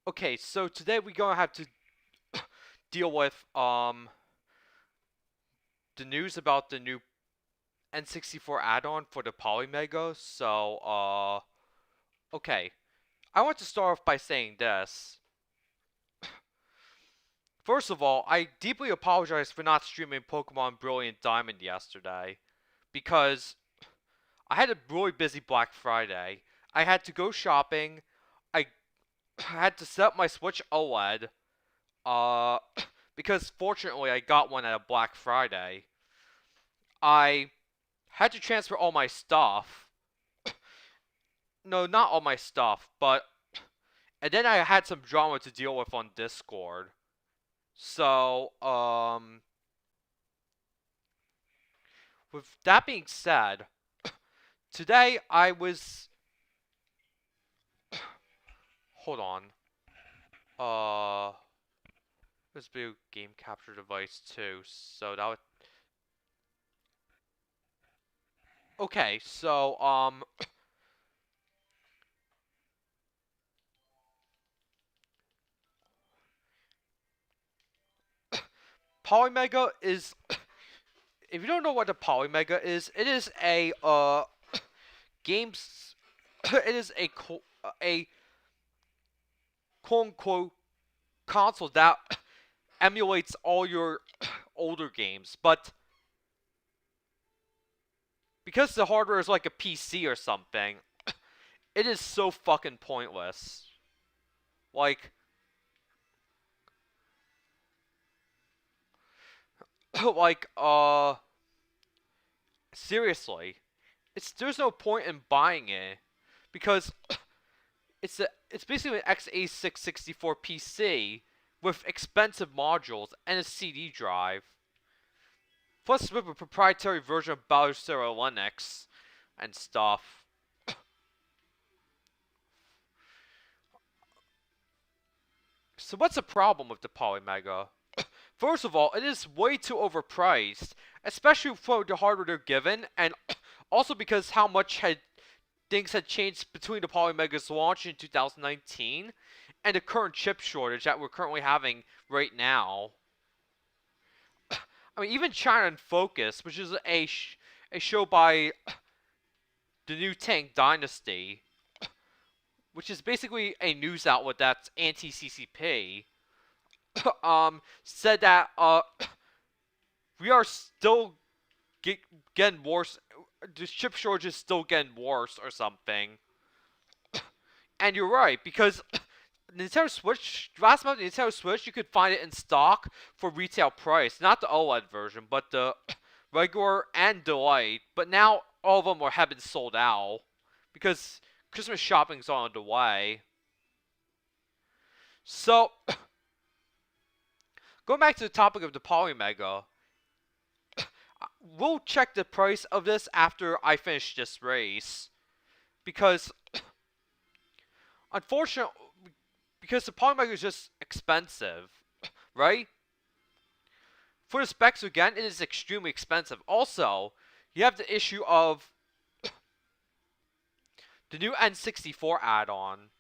Okay, so today we're gonna have to deal with the news about the new N64 add-on for the Polymega. Okay. I want to start off by saying this. First of all, I deeply apologize for not streaming Pokemon Brilliant Diamond yesterday because I had a really busy Black Friday. I had to go shopping. I had to set up my Switch OLED. Uh, because fortunately I got one at a Black Friday. I had to transfer all my stuff. No, not all my stuff, but and then I had some drama to deal with on Discord. So, with that being said, today I was hold on. This video game capture device too. So that would okay. So Polymega is if you don't know what the Polymega is, it is a games it is a quote unquote console that emulates all your older games, but because the hardware is like a PC or something, it is so fucking pointless. Like like seriously, there's no point in buying it because it's basically an x86 PC with expensive modules and a CD drive, plus with a proprietary version of Battlestar Linux and stuff. So what's the problem with the Polymega? First of all, it is way too overpriced, especially for the hardware they're given, and also because how much things had changed between the Polymega's launch in 2019 and the current chip shortage that we're currently having right now. I mean, even China in Focus, which is a show by the New Tank Dynasty, which is basically a news outlet that's anti-CCP, said that we are still getting worse. The chip shortage is still getting worse or something. And you're right, because Nintendo Switch, last month Nintendo Switch, you could find it in stock for retail price. Not the OLED version, but the regular and Delight. But now all of them have been sold out because Christmas shopping's on the way. So, going back to the topic of the Polymega, we'll check the price of this after I finish this race. Because, unfortunately, because the Polymega is just expensive, right? For the specs, again, it is extremely expensive. Also, you have the issue of the new N64 add-on,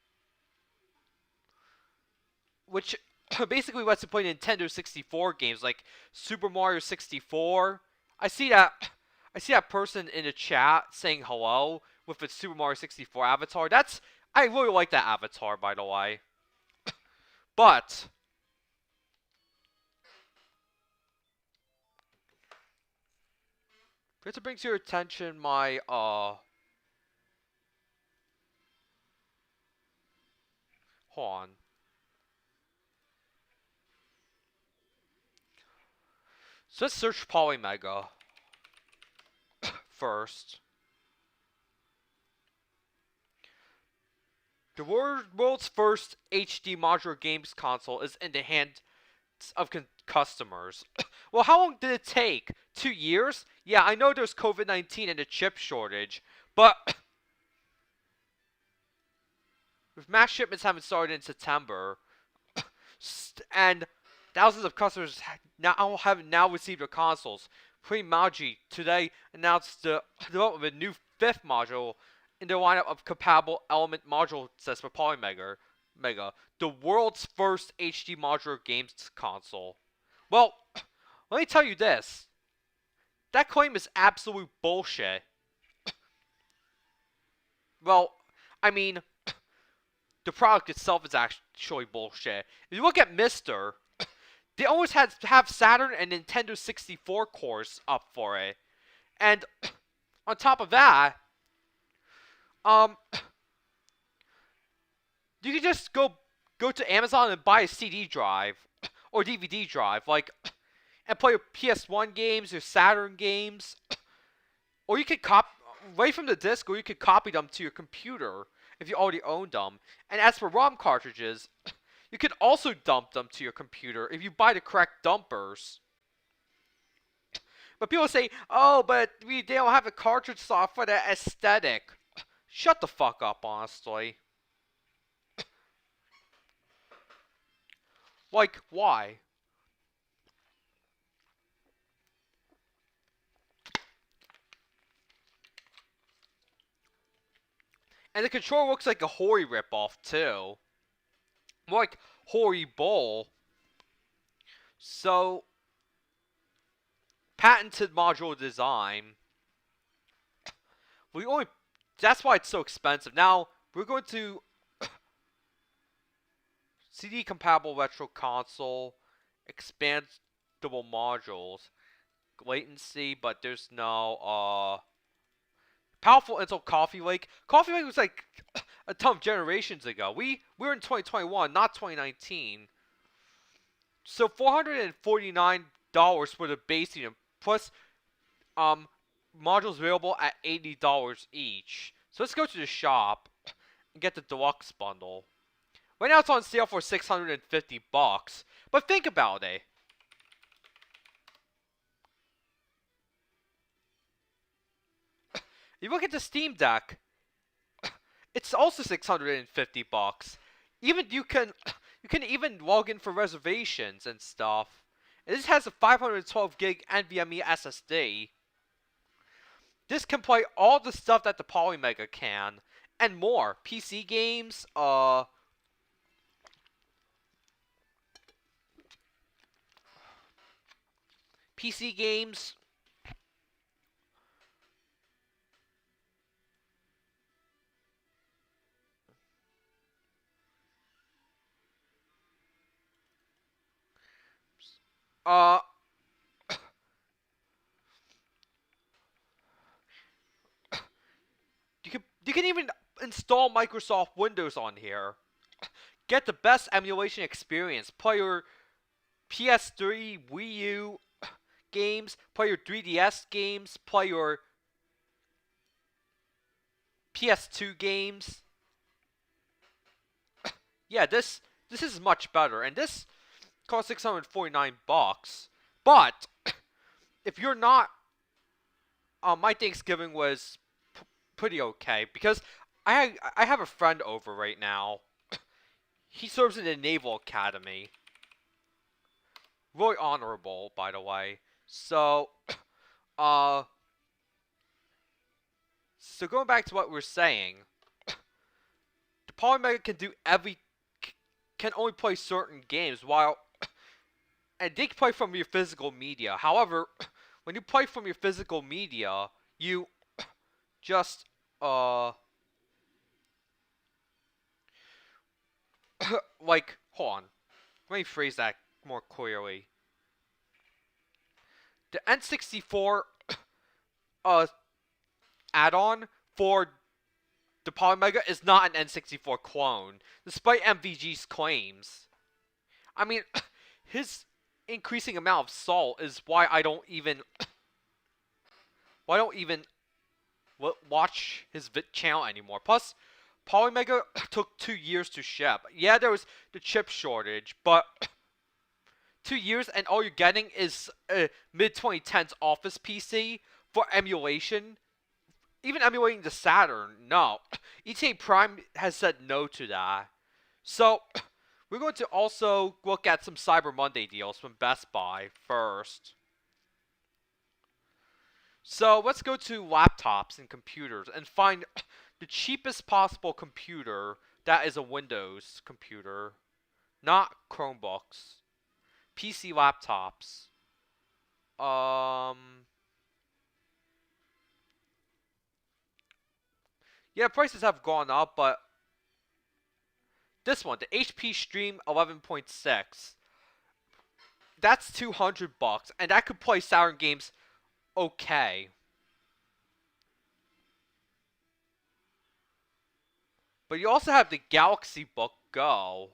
which basically lets you play Nintendo 64 games like Super Mario 64. I see that person in the chat saying hello with its Super Mario 64 avatar. I really like that avatar, by the way. But if it brings to your attention my hold on. So let's search Polymega first. The world's first HD modular games console is in the hands of customers. Well, how long did it take? 2 years? Yeah, I know there's COVID-19 and a chip shortage, but with mass shipments having started in September, and thousands of customers have now received their consoles, Polymega today announced the development of a new fifth module in their lineup of compatible element module sets for Polymega. Mega, the world's first HD modular games console. Well, let me tell you this. That claim is absolute bullshit. Well, I mean, the product itself is actually bullshit. If you look at Mister, they always had to have Saturn and Nintendo 64 cores up for it. And on top of that, um, you can just go to Amazon and buy a CD drive or DVD drive, like, and play your PS1 games, your Saturn games, or you could right from the disc, or you could copy them to your computer if you already owned them. And as for ROM cartridges, you could also dump them to your computer if you buy the correct dumpers. But people say, oh, but they don't have the cartridge slot for the aesthetic. Shut the fuck up, honestly. Like, why? And the controller looks like a Hori ripoff, too. More like Hori Bowl. So, patented module design. That's why it's so expensive. Now, we're going to CD compatible retro console, expandable modules, latency, but there's no powerful Intel Coffee Lake. Coffee Lake was like a ton of generations ago. We're in 2021, not 2019. So $449 for the base unit plus modules available at $80 each. So let's go to the shop and get the deluxe bundle. Right now it's on sale for $650. But think about it. You look at the Steam Deck, it's also $650. Even you can even log in for reservations and stuff. And this has a 512 gig NVMe SSD. This can play all the stuff that the Polymega can and more. PC games, PC games. You can even install Microsoft Windows on here. Get the best emulation experience. Play your PS3, Wii U games. Play your 3DS games. Play your PS2 games. Yeah, this is much better, and this costs $649. But if you're not, my Thanksgiving was pretty okay because I have a friend over right now. He serves in the Naval Academy. Really honorable, by the way. So, so going back to what we're saying, the Polymega can only play certain games, while and they can play from your physical media. However, when you play from your physical media, you just like, hold on, let me phrase that more clearly. The N64 add-on for the Polymega is not an N64 clone, despite MVG's claims. I mean, his increasing amount of salt is why I don't even watch his channel anymore. Plus, Polymega took 2 years to ship. Yeah, there was the chip shortage, but 2 years and all you're getting is a mid-2010s Office PC for emulation. Even emulating the Saturn, no. ETA Prime has said no to that. So, we're going to also look at some Cyber Monday deals from Best Buy first. So, let's go to laptops and computers and find the cheapest possible computer that is a Windows computer, not Chromebooks. PC laptops. Yeah, prices have gone up, but this one, the HP Stream 11.6, that's $200, and that could play Saturn games okay. But you also have the Galaxy Book Go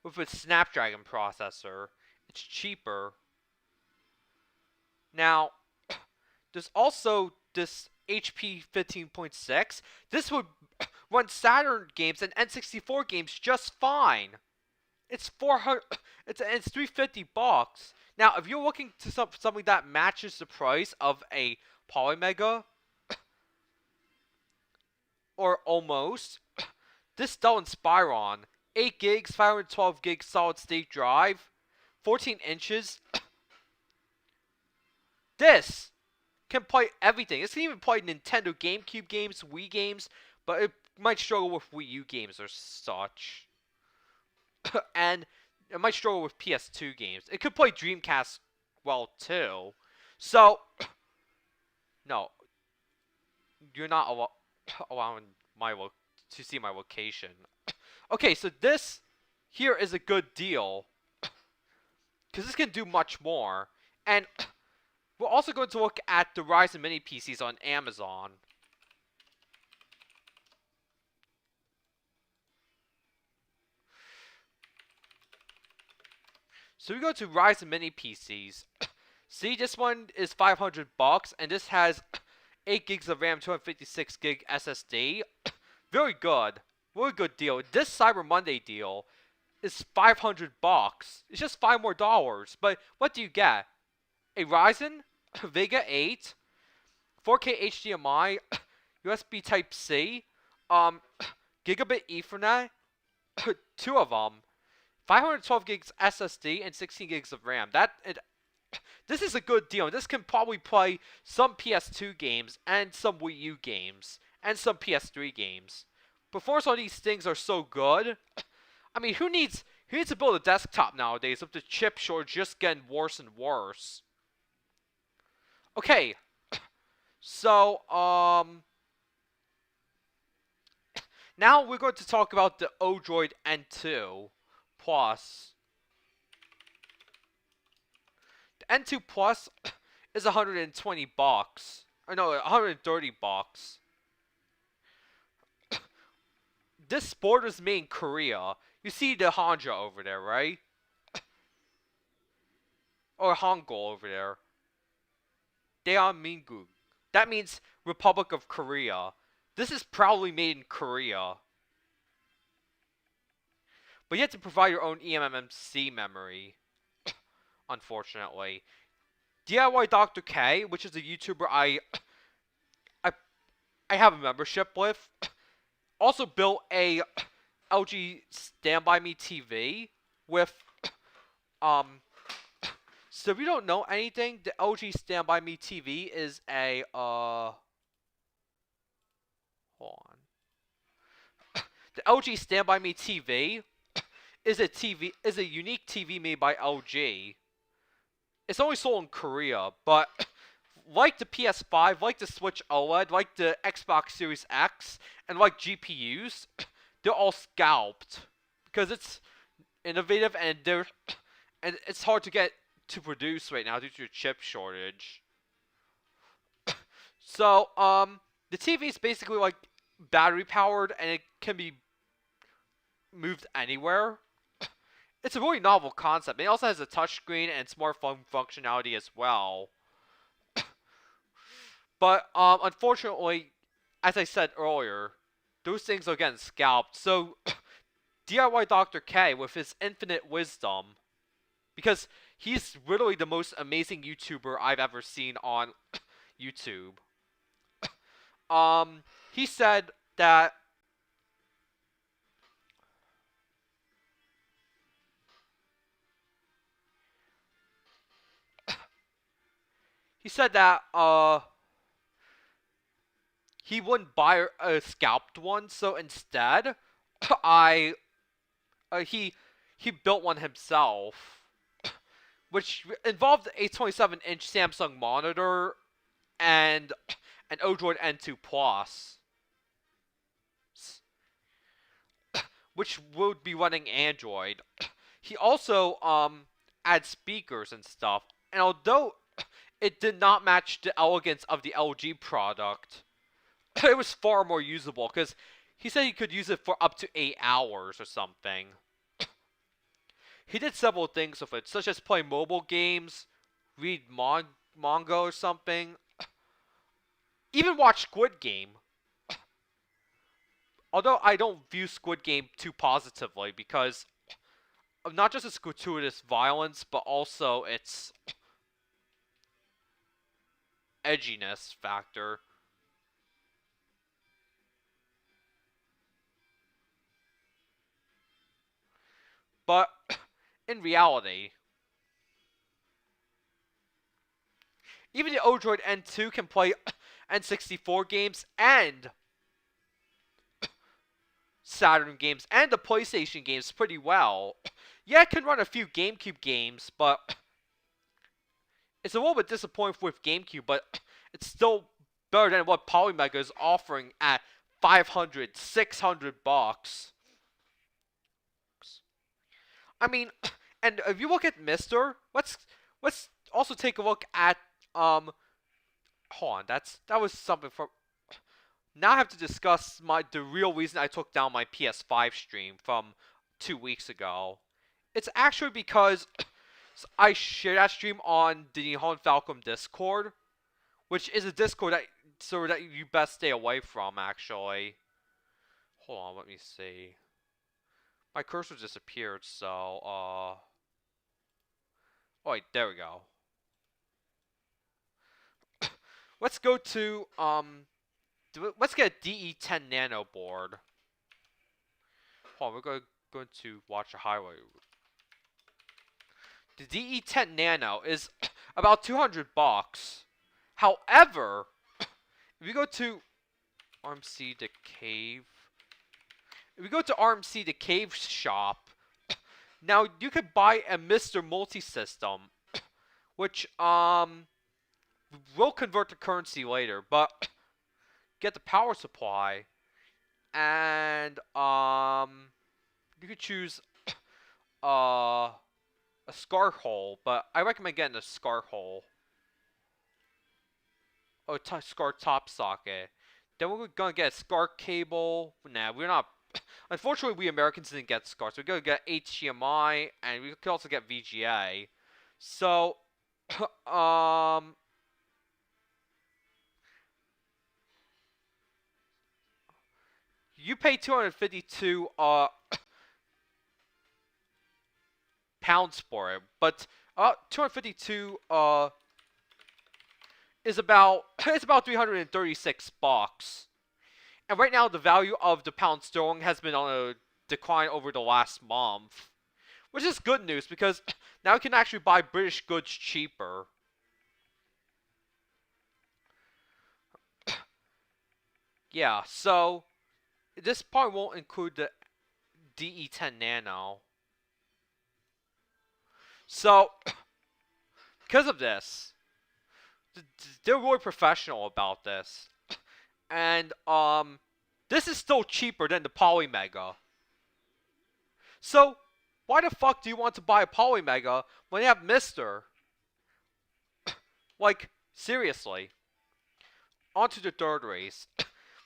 with a Snapdragon processor. It's cheaper. Now, there's also this HP 15.6. This would run Saturn games and N64 games just fine. It's 400. It's $350. Now, if you're looking to something that matches the price of a Polymega, or almost, this Dell Inspiron, 8 gigs, 512 gigs solid state drive, 14 inches. This can play everything. This can even play Nintendo GameCube games, Wii games, but it might struggle with Wii U games or such. And it might struggle with PS2 games. It could play Dreamcast well too. So, no, you're not allowing to see my location. Okay, so this here is a good deal because this can do much more. And we're also going to look at the Ryzen Mini PCs on Amazon. So we go to Ryzen Mini PCs. See, this one is $500, and this has 8 gigs of RAM, 256 gig SSD. Very good. Really good deal. This Cyber Monday deal is $500. It's just $5 more. But what do you get? A Ryzen Vega 8, 4K HDMI, USB Type-C, Gigabit Ethernet, 2 of them, 512 gigs SSD, and 16 gigs of RAM. This is a good deal. This can probably play some PS2 games and some Wii U games and some PS3 games. Performance on these things are so good. I mean, who needs to build a desktop nowadays with the chip shortage just getting worse and worse? Okay, so now we're going to talk about the Odroid N2 Plus. The N2 Plus is $120. Or no, $130. This board was made in Korea. You see the Hanja over there, right? Or Hangul over there. Daehanmingu. That means Republic of Korea. This is proudly made in Korea. But you have to provide your own eMMC memory. Unfortunately. DIY Dr. K, which is a YouTuber I have a membership with, also built a LG Stand By Me TV with so if you don't know anything, the LG Stand By Me TV is a hold on. The LG Stand By Me TV is a unique TV made by LG. It's only sold in Korea, but like the PS5, like the Switch OLED, like the Xbox Series X, and like GPUs, they're all scalped because it's innovative and it's hard to get to produce right now due to a chip shortage. So, the TV is basically like battery powered and it can be moved anywhere. It's a really novel concept. It also has a touchscreen and smartphone functionality as well. But, unfortunately, as I said earlier, those things are getting scalped. So, DIY Dr. K, with his infinite wisdom, because he's literally the most amazing YouTuber I've ever seen on YouTube. He said that he wouldn't buy a scalped one, so instead, I he built one himself, which involved a 27-inch Samsung monitor and an Odroid N2 Plus, which would be running Android. He also adds speakers and stuff, and although it did not match the elegance of the LG product, it was far more usable because he said he could use it for up to 8 hours or something. He did several things with it, such as play mobile games, read manga or something, even watch Squid Game. Although I don't view Squid Game too positively because of not just its gratuitous violence, but also its edginess factor. But in reality, even the Odroid N2 can play N64 games and Saturn games and the PlayStation games pretty well. Yeah, it can run a few GameCube games, but it's a little bit disappointing with GameCube, but it's still better than what Polymega is offering at 500, 600 bucks. I mean, and if you look at Mister, let's also take a look at hold on, that was something from. Now I have to discuss the real reason I took down my PS5 stream from 2 weeks ago. It's actually because I shared that stream on the Nihon Falcom Discord, which is a Discord that you best stay away from, actually. Hold on, let me see. My cursor disappeared, so, oh wait, there we go. Let's go to, let's get a DE10 Nano board. Hold on, we're going to watch a highlight. The DE10 Nano is about 200 bucks. However, if you go to RMC the Cave, if we go to RMC the Cave shop, now you could buy a Mr. Multi-System, which will convert to currency later, but get the power supply, and you could choose a SCAR hole, but I recommend getting a SCAR hole. Oh, SCAR top socket. Then we're gonna get a SCAR cable. Nah, we're not. Unfortunately, we Americans didn't get SCAR, so we're gonna get HDMI, and we could also get VGA. So, you pay 252 pounds for it, but 252 is about it's about 336 bucks. And right now the value of the pound sterling has been on a decline over the last month, which is good news because now you can actually buy British goods cheaper. Yeah, so this part won't include the DE10 Nano. So, because of this, they're really professional about this. And, this is still cheaper than the Polymega. So, why the fuck do you want to buy a Polymega when you have Mister? Like, seriously. On to the third race.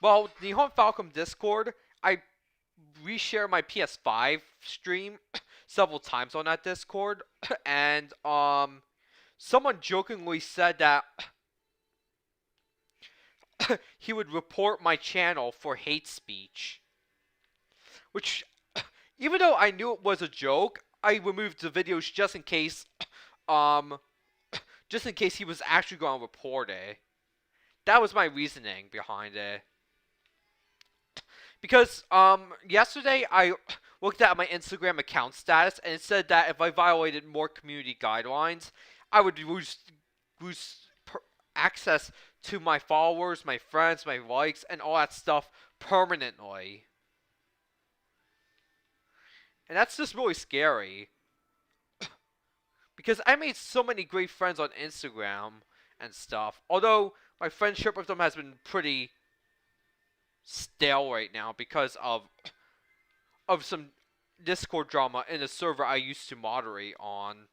Well, the Nihon Falcom Discord, I reshare my PS5 stream several times on that Discord, and someone jokingly said that he would report my channel for hate speech, which, even though I knew it was a joke, I removed the videos just in case he was actually going to report it. That was my reasoning behind it. Because, yesterday I looked at my Instagram account status, and it said that if I violated more community guidelines, I would lose access to my followers, my friends, my likes, and all that stuff permanently. And that's just really scary. Because I made so many great friends on Instagram and stuff. Although my friendship with them has been pretty stale right now because of some Discord drama in a server I used to moderate on.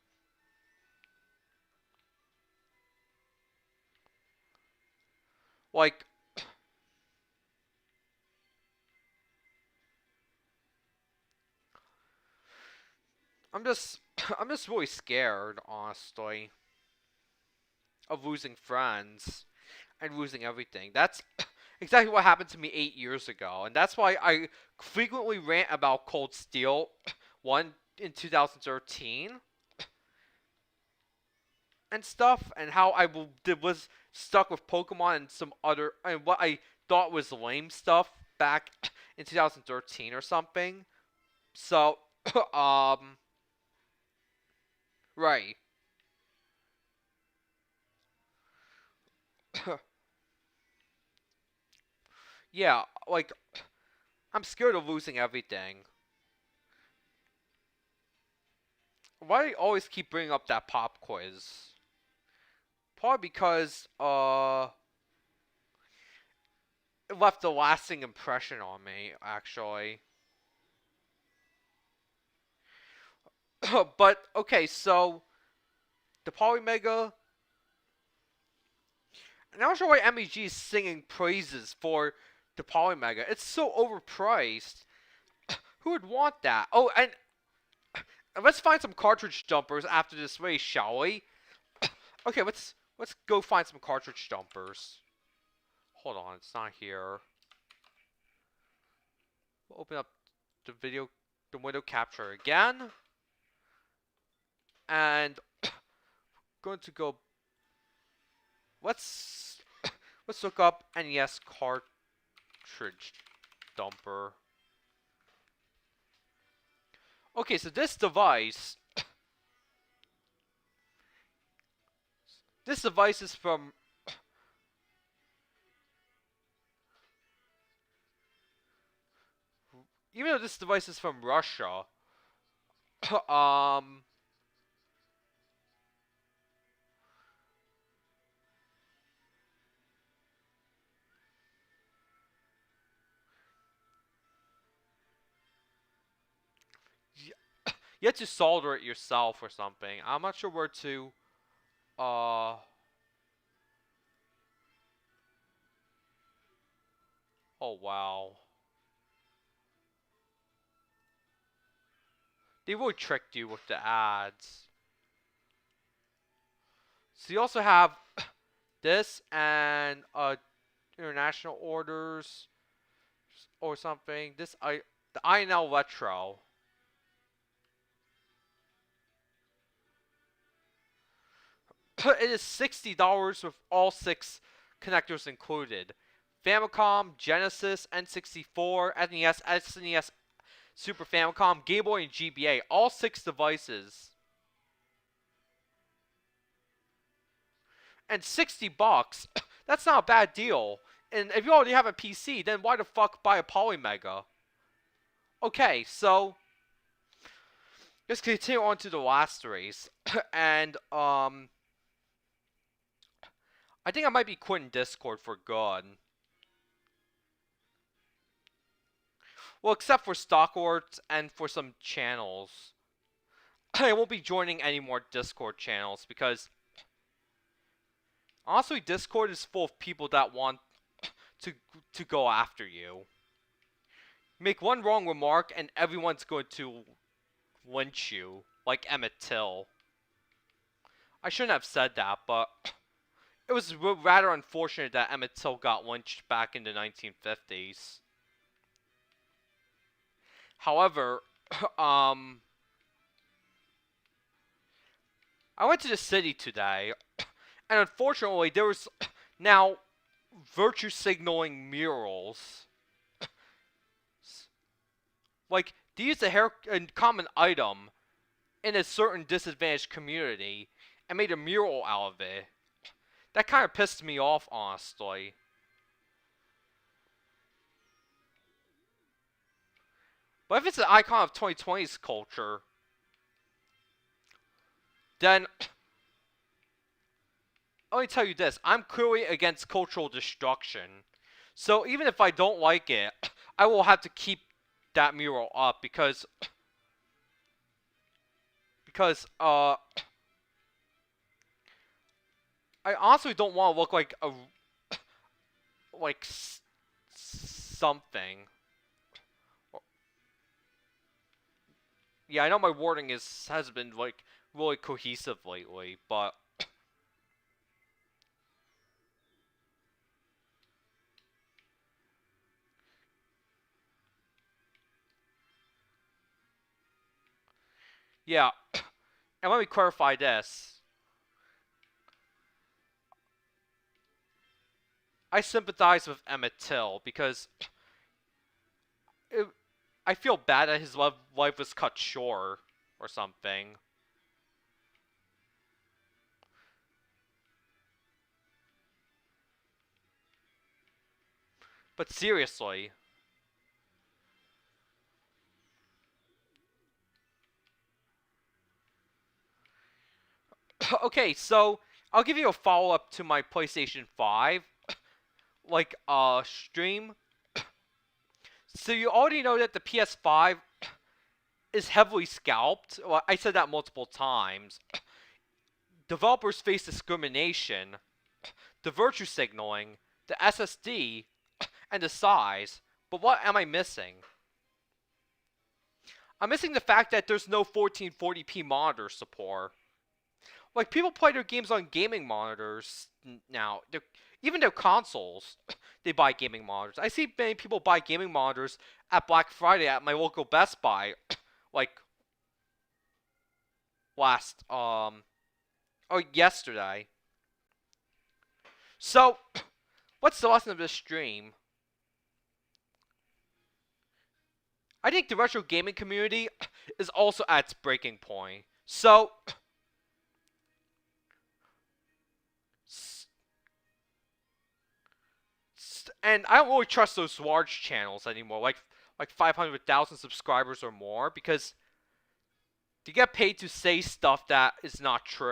Like, I'm just I'm just really scared, honestly, of losing friends and losing everything. That's exactly what happened to me 8 years ago, and that's why I frequently rant about Cold Steel 1 in 2013 and stuff, and how was stuck with Pokemon and some other and what I thought was lame stuff back in 2013 or something. So, right. Yeah, like, I'm scared of losing everything. Why do you always keep bringing up that pop quiz? Probably because, it left a lasting impression on me, actually. But, okay, so, the Polymega. I'm not sure why MEG is singing praises for the Polymega. It's so overpriced. Who would want that? Oh, and let's find some cartridge dumpers after this race, shall we? Okay, let's go find some cartridge dumpers. Hold on, it's not here. We'll open up the window capture again, and going to go. Let's look up NES cartridge dumper. Okay, so this device is from even though this device is from Russia, you have to solder it yourself or something. I'm not sure where to. Uh. Oh wow. They really tricked you with the ads. So you also have this and international orders or something. The INL Retro. It is $60 with all 6 connectors included. Famicom, Genesis, N64, NES, SNES, Super Famicom, Game Boy, and GBA. All 6 devices. And $60. That's not a bad deal. And if you already have a PC, then why the fuck buy a Polymega? Okay, so let's continue on to the last race. And I think I might be quitting Discord for good. Well, except for Stock Awards and for some channels. I won't be joining any more Discord channels because honestly, Discord is full of people that want to go after you. Make one wrong remark and everyone's going to lynch you, like Emmett Till. I shouldn't have said that, but it was rather unfortunate that Emmett Till got lynched back in the 1950s. However, I went to the city today, and unfortunately, there was now virtue signaling murals. Like, they used a common item in a certain disadvantaged community and made a mural out of it. That kind of pissed me off, honestly. But if it's an icon of 2020's culture, then let me tell you this, I'm clearly against cultural destruction. So even if I don't like it, I will have to keep that mural up because I honestly don't want to look like a like something. Yeah, I know my wording has been like really cohesive lately, but yeah. And let me clarify this. I sympathize with Emmett Till because it, I feel bad that his life was cut short or something. But seriously. Okay, so I'll give you a follow-up to my PlayStation 5 stream. So you already know that the PS5 is heavily scalped. Well, I said that multiple times. Developers face discrimination, the virtue signaling, the SSD, and the size. But what am I missing? I'm missing the fact that there's no 1440p monitor support. Like, people play their games on gaming monitors now. Even their consoles, they buy gaming monitors. I see many people buy gaming monitors at Black Friday at my local Best Buy. Like, yesterday. So, what's the lesson of this stream? I think the retro gaming community is also at its breaking point. So, and I don't really trust those large channels anymore, like 500,000 subscribers or more, because they get paid to say stuff that is not true.